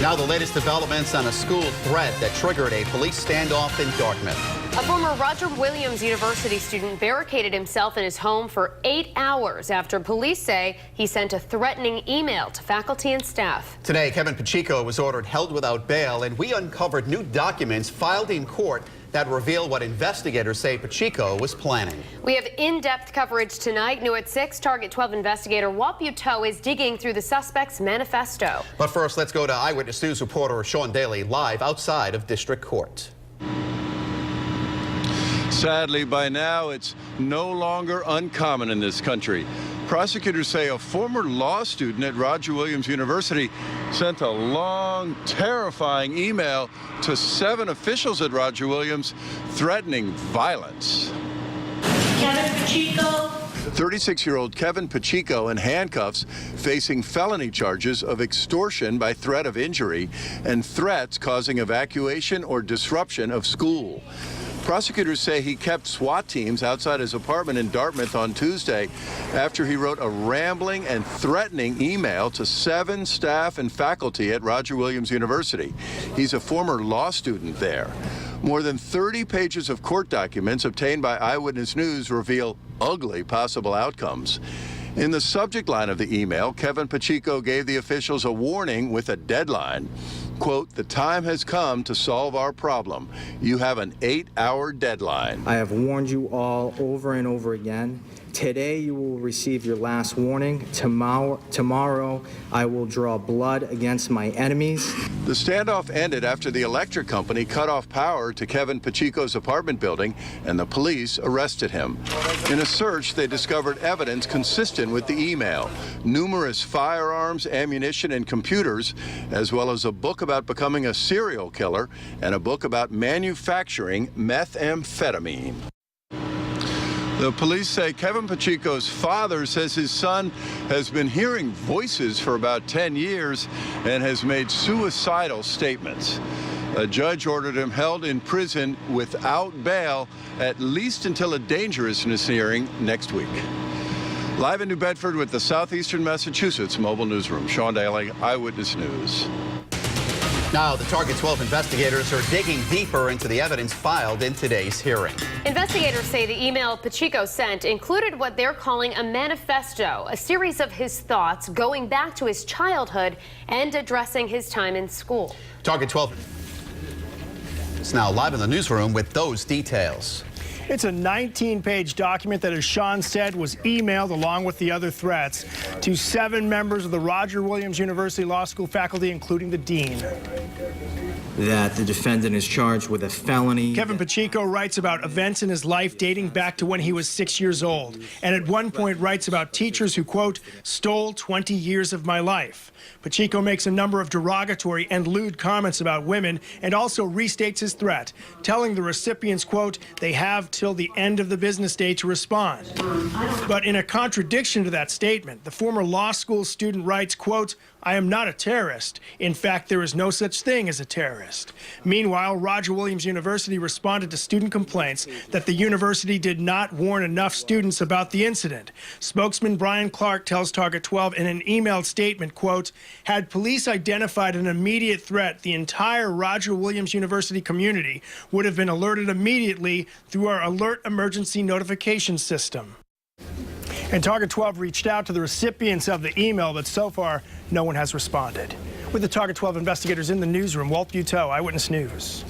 Now the latest developments on a school threat that triggered a police standoff in Dartmouth. A former Roger Williams University student barricaded himself in his home for 8 hours after police say he sent a threatening email to faculty and staff. Today, Kevin Pacheco was ordered held without bail, and we uncovered new documents filed in court that reveal what investigators say Pacheco was planning. We have in-depth coverage tonight. New at 6, Target 12 investigator Walt Buteau is digging through the suspect's manifesto. But first, let's go to Eyewitness News reporter Sean Daly live outside of District Court. Sadly, by now, it's no longer uncommon in this country. Prosecutors say a former law student at Roger Williams University sent a long, terrifying email to 7 officials at Roger Williams threatening violence. Kevin Pacheco. 36-year-old Kevin Pacheco in handcuffs, facing felony charges of extortion by threat of injury and threats causing evacuation or disruption of school. Prosecutors say he kept SWAT teams outside his apartment in Dartmouth on Tuesday after he wrote a rambling and threatening email to 7 staff and faculty at Roger Williams University. He's a former law student there. More than 30 pages of court documents obtained by Eyewitness News reveal ugly possible outcomes. In the subject line of the email, Kevin Pacheco gave the officials a warning with a deadline. Quote, "The time has come to solve our problem. You have an 8-hour deadline." I have warned you all over and over again. Today you will receive your last warning. Tomorrow I will draw blood against my enemies. The standoff ended after the electric company cut off power to Kevin Pacheco's apartment building and the police arrested him. In a search, they discovered evidence consistent with the email, numerous firearms, ammunition, and computers, as well as a book about becoming a serial killer and a book about manufacturing methamphetamine. The police say Kevin Pacheco's father says his son has been hearing voices for about 10 years and has made suicidal statements. A judge ordered him held in prison without bail, at least until a dangerousness hearing next week. Live in New Bedford with the Southeastern Massachusetts Mobile Newsroom, Sean Daly, Eyewitness News. Now, the Target 12 investigators are digging deeper into the evidence filed in today's hearing. Investigators say the email Pacheco sent included what they're calling a manifesto, a series of his thoughts going back to his childhood and addressing his time in school. Target 12 is now live in the newsroom with those details. It's a 19-page document that, as Sean said, was emailed along with the other threats to 7 members of the Roger Williams University Law School faculty, including the dean. That the defendant is charged with a felony. Kevin Pacheco writes about events in his life dating back to when he was 6 years old, and at one point writes about teachers who, quote, stole 20 years of my life. Pacheco makes a number of derogatory and lewd comments about women and also restates his threat, telling the recipients, quote, they have till the end of the business day to respond. But in a contradiction to that statement, the former law school student writes, quote, I am not a terrorist. In fact, there is no such thing as a terrorist. Meanwhile, Roger Williams University responded to student complaints that the university did not warn enough students about the incident. Spokesman Brian Clark tells Target 12 in an emailed statement, quote, had police identified an immediate threat, the entire Roger Williams University community would have been alerted immediately through our alert emergency notification system. And Target 12 reached out to the recipients of the email, but so far, no one has responded. With the Target 12 investigators in the newsroom, Walt Buteau, Eyewitness News.